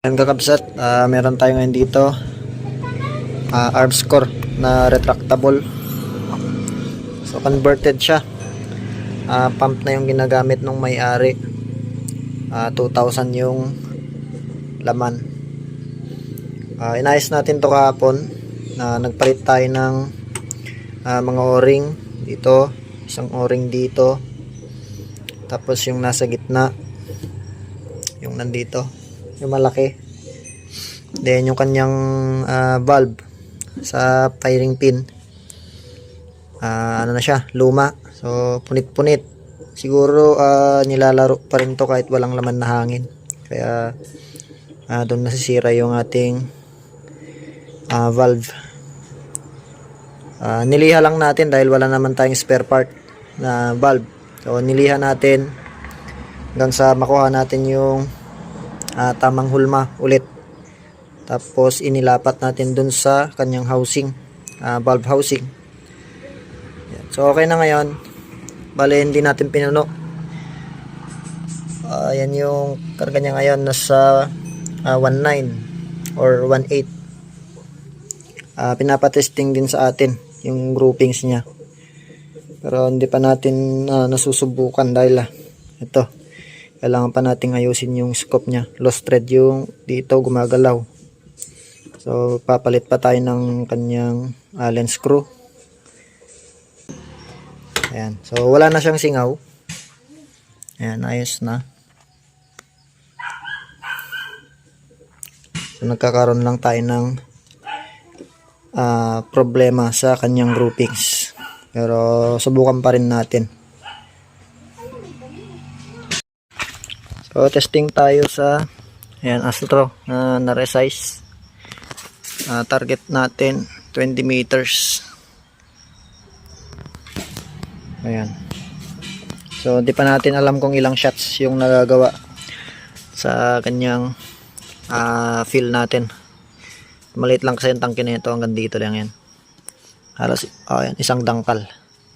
Ayan kakabsat, meron tayo ngayon dito ARBS core na retractable. So converted siya, pump na yung ginagamit nung may-ari. 2,000 yung laman. Inayos natin to kahapon. Nagpalit tayo ng mga o-ring dito, isang o-ring dito, tapos yung nasa gitna, yung nandito, yung malaki, then yung kanyang valve sa firing pin, ano na siya, luma. So punit-punit siguro, nilalaro pa rin to kahit walang laman na hangin, kaya doon nasisira yung ating valve. Niliha lang natin dahil wala naman tayong spare part na valve, so niliha natin hanggang sa makuha natin yung tamang hulma ulit. Tapos inilapat natin dun sa kanyang housing, valve housing. Yan. So okay na ngayon. Bale hindi natin pinuno. Yan yung karga niya ngayon, nasa 1.9 or 1.8. Pinapatesting din sa atin yung groupings niya, pero hindi pa natin nasusubukan dahil ito, kailangan pa nating ayusin yung scope niya. Lost thread yung dito, gumagalaw. So papalit pa tayo ng kanyang Allen screw. Ayan. So wala na siyang singaw. Ayan, ayos na. So nagkakaroon lang tayo ng problema sa kanyang groupings, pero subukan pa rin natin. So testing tayo sa Astro na resize. Target natin 20 meters. Ayan. So di pa natin alam kung ilang shots yung nagagawa sa kanyang fill natin. Maliit lang kasi yung tangke na ito, hanggang dito lang yan. Halos yan, isang dangkal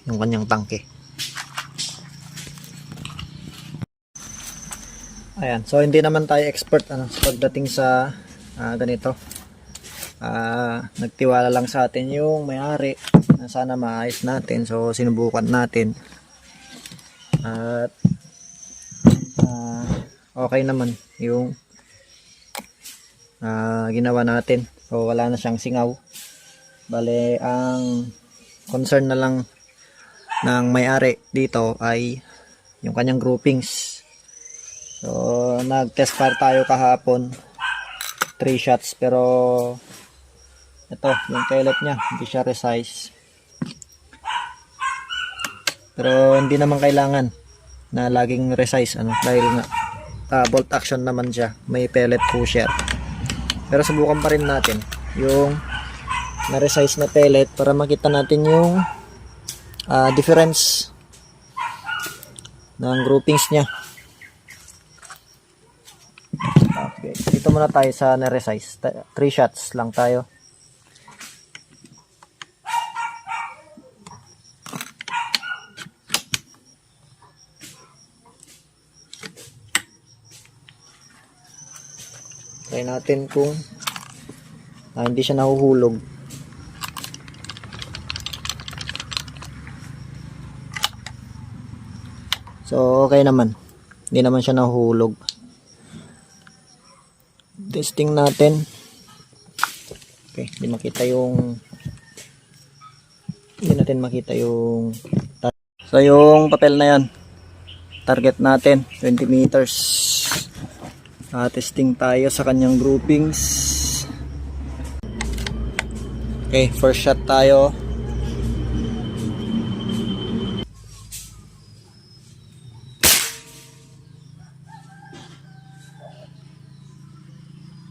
yung kanyang tangke. Ayan, so hindi naman tayo expert sa pagdating sa ganito. Nagtiwala lang sa atin yung may-ari na sana maayos natin, so sinubukan natin at okay naman yung ginawa natin. So wala na siyang singaw. Bale ang concern na lang ng may-ari dito ay yung kanyang groupings. So nag-test fire tayo kahapon, 3 shots, pero ito yung pellet niya hindi siya resize. Pero hindi naman kailangan na laging resize dahil nga bolt action naman siya, may pellet pusher. Pero subukan pa rin natin yung na-resize na pellet para makita natin yung difference ng groupings niya. Okay, dito muna tayo sa na-resize. 3 shots lang tayo. Try natin kung hindi siya nahuhulog. So okay naman, hindi naman siya nahuhulog. Testing natin. Okay, hindi natin makita yung so yung papel na yan, target natin 20 meters. Testing tayo sa kanyang groupings. Okay, first shot tayo.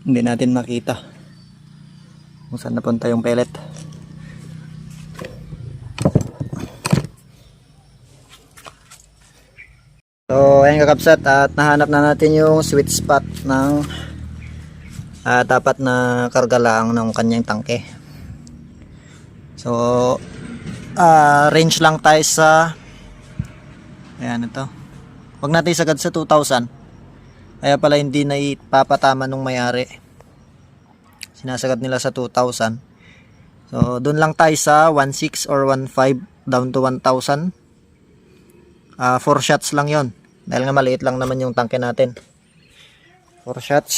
Hindi natin makita kung saan napunta yung pellet. So ayan kakabsat, at nahanap na natin yung sweet spot ng dapat na karga lang ng kanyang tangke. So range lang tayo sa ayan ito. Wag natin isagad sa 2,000. Kaya pala hindi na ipapatama nung may-ari. Sinasagat nila sa 2,000. So, doon lang tayo sa 1.6 or 1.5 down to 1,000. 4 shots lang yon. Dahil nga maliit lang naman yung tangke natin. 4 shots.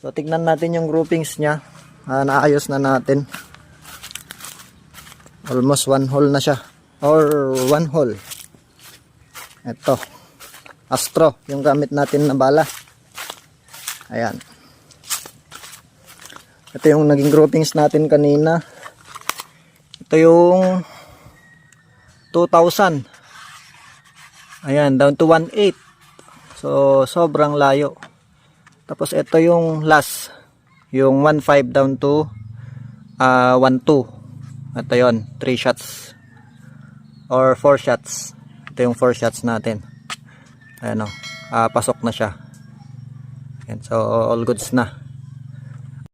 So, tignan natin yung groupings niya. Naayos na natin. Almost 1 hole na siya. Or 1 hole. Ito. Astro, yung gamit natin na bala. Ayan. Ito yung naging groupings natin kanina. Ito yung 2,000. Ayan, down to 1.8. So, sobrang layo. Tapos ito yung last. Yung 1.5 down to 1.2. Ito yun, 3 shots. Or 4 shots. Ito yung 4 shots natin. Ayan o, pasok na siya. Ayan, so all goods na.